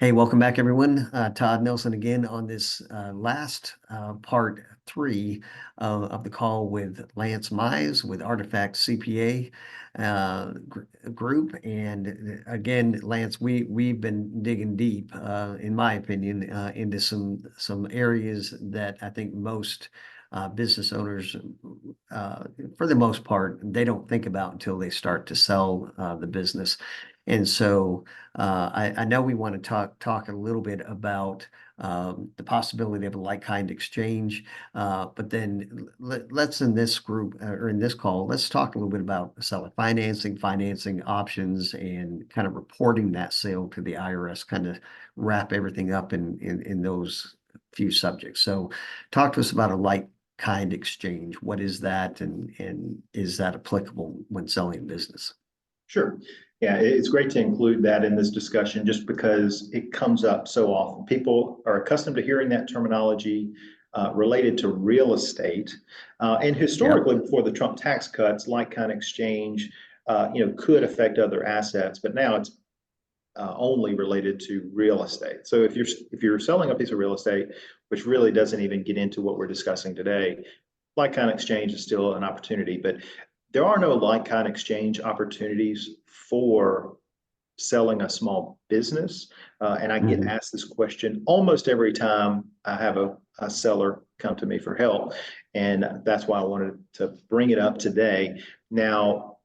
Hey, welcome back, everyone. Todd Nelson again on this last part three of the call with Lance Mize with Artifact CPA Group. And again, Lance, we've been digging deep, in my opinion, into some areas that I think most business owners, for the most part, they don't think about until they start to sell the business. And so I know we want to talk a little bit about the possibility of a like-kind exchange, but then let's in this group or in this call, let's talk a little bit about seller financing options, and kind of reporting that sale to the IRS, kind of wrap everything up in those few subjects. So talk to us about a like-kind exchange. What is that, and is that applicable when selling business? Sure. Yeah, it's great to include that in this discussion just because it comes up so often. People are accustomed to hearing that terminology related to real estate. And Yep. historically, before the Trump tax cuts, like-kind exchange, could affect other assets, but now it's only related to real estate. So if you're selling a piece of real estate, which really doesn't even get into what we're discussing today, like-kind exchange is still an opportunity, but there are no like-kind exchange opportunities for selling a small business. And I get Mhm. asked this question almost every time I have a seller come to me for help. And that's why I wanted to bring it up today. Now,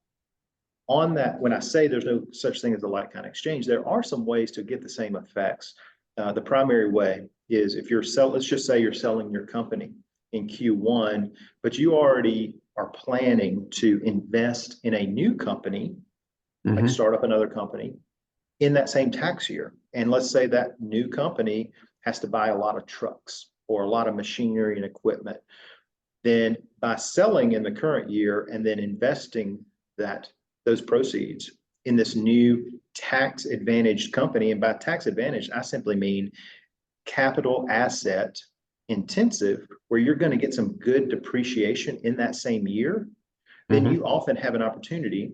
on that, when I say there's no such thing as a like-kind exchange, there are some ways to get the same effects. The primary way is if let's just say you're selling your company in Q1, but you already are planning to invest in a new company, like Mhm. start up another company in that same tax year. And let's say that new company has to buy a lot of trucks or a lot of machinery and equipment. Then by selling in the current year and then investing those proceeds in this new tax advantaged company, and by tax advantage, I simply mean capital asset intensive, where you're going to get some good depreciation in that same year, then Mhm. you often have an opportunity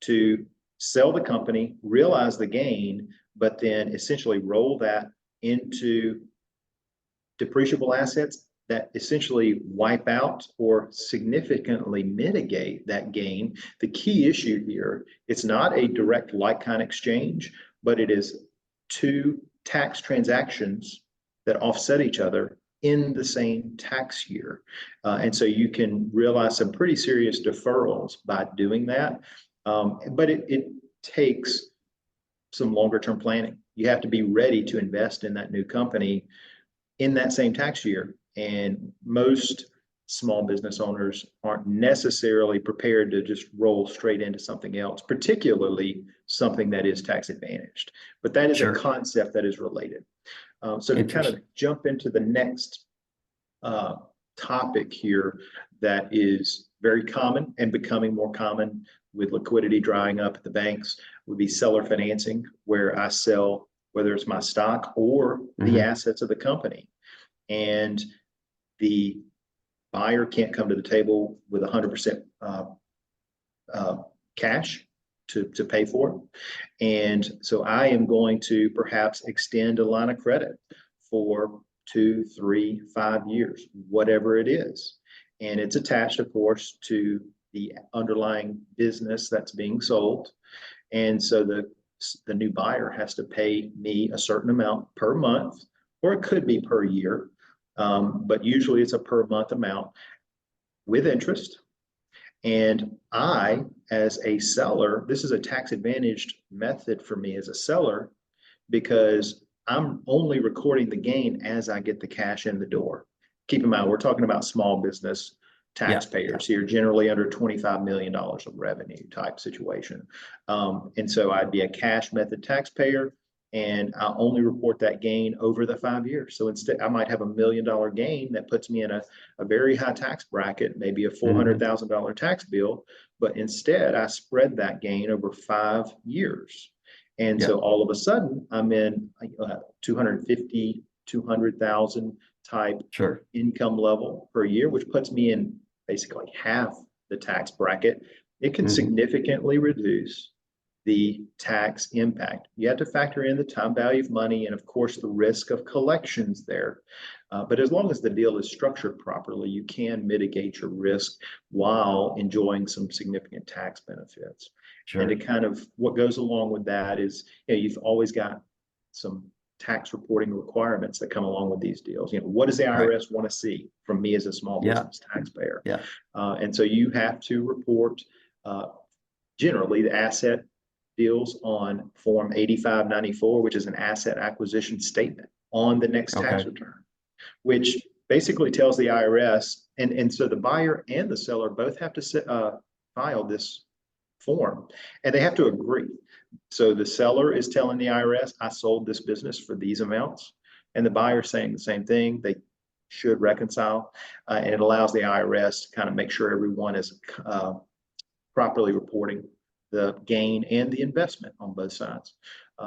to sell the company, realize the gain, but then essentially roll that into depreciable assets that essentially wipe out or significantly mitigate that gain. The key issue here, it's not a direct like-kind exchange, but it is two tax transactions that offset each other in the same tax year. And so you can realize some pretty serious deferrals by doing that. But it takes some longer term planning. You have to be ready to invest in that new company in that same tax year. And most small business owners aren't necessarily prepared to just roll straight into something else, particularly something that is tax advantaged. But that is a Sure. concept that is related. So to kind of Interesting. jump into the next uh, topic here that is very common and becoming more common with liquidity drying up at the banks would be seller financing, where I sell, whether it's my stock or the Mhm. assets of the company. And the buyer can't come to the table with 100% uh, cash to pay for it. And so I am going to perhaps extend a line of credit for 2, 3, 5 years, whatever it is. And it's attached, of course, to the underlying business that's being sold. And so the new buyer has to pay me a certain amount per month, or it could be per year, but usually it's a per month amount with interest. And I, as a seller, this is a tax advantaged method for me as a seller because I'm only recording the gain as I get the cash in the door. Keep in mind, we're talking about small business Yeah. Yeah. taxpayers here, generally under $25 million of revenue type situation. And so I'd be a cash method taxpayer, and I only report that gain over the 5 years. So instead, I might have $1 million gain that puts me in a very high tax bracket, maybe a Mhm. $400,000 tax bill, but instead I spread that gain over 5 years. And so Yep. all of a sudden, I'm in 250, 200,000 type Sure. income level per year, which puts me in basically half the tax bracket. It can Mhm. significantly reduce the tax impact. You have to factor in the time value of money and, of course, the risk of collections there. But as long as the deal is structured properly, you can mitigate your risk while enjoying some significant tax benefits. And to Sure. kind of what goes along with that is, you've always got some tax reporting requirements that come along with these deals. What does the Right. IRS want to see from me as a small Yeah. business taxpayer? Yeah. And so you have to report generally the asset deals on Form 8594, which is an asset acquisition statement on the next tax Okay. return, which basically tells the IRS, and so the buyer and the seller both have to file this form, and they have to agree. So the seller is telling the IRS, I sold this business for these amounts, and the buyer saying the same thing. They should reconcile, and it allows the IRS to kind of make sure everyone is properly reporting the gain and the investment on both sides.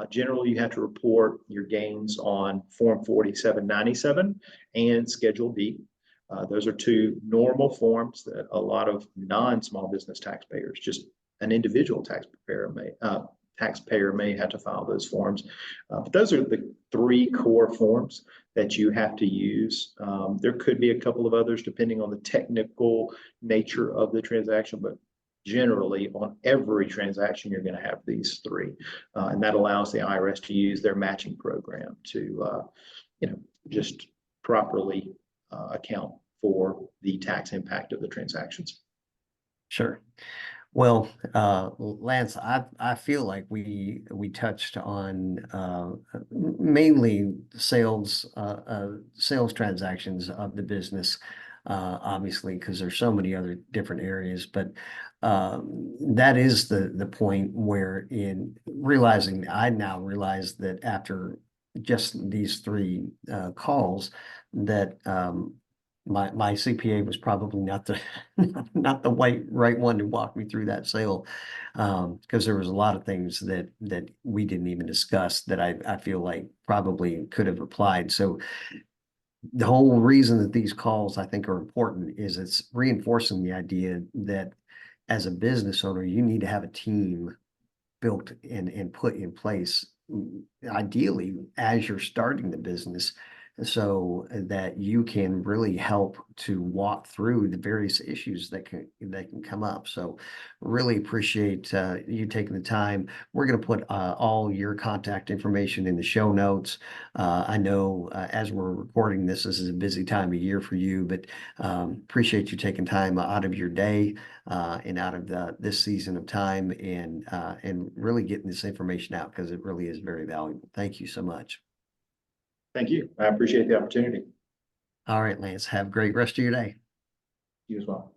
Generally, you have to report your gains on Form 4797 and Schedule B. Those are two normal forms that a lot of non-small business taxpayers, just an individual taxpayer may have to file those forms. But those are the three core forms that you have to use. There could be a couple of others depending on the technical nature of the transaction, but generally on every transaction, you're going to have these three. And that allows the IRS to use their matching program to, just properly account for the tax impact of the transactions. Sure. Well, Lance, I feel like we touched on mainly sales transactions of the business, obviously, because there's so many other different areas. But that is the point where I now realize that after just these three calls that my CPA was probably not the not the right one to walk me through that sale, because there was a lot of things that we didn't even discuss that I feel like probably could have applied. So the whole reason that these calls I think are important is it's reinforcing the idea that as a business owner, you need to have a team built and put in place, ideally as you're starting the business, so that you can really help to walk through the various issues that can come up. So really appreciate you taking the time. We're going to put all your contact information in the show notes. I know as we're recording this is a busy time of year for you, but appreciate you taking time out of your day and out of this season of time, and really getting this information out, because it really is very valuable. Thank you so much. Thank you. I appreciate the opportunity. All right, Lance, have a great rest of your day. You as well.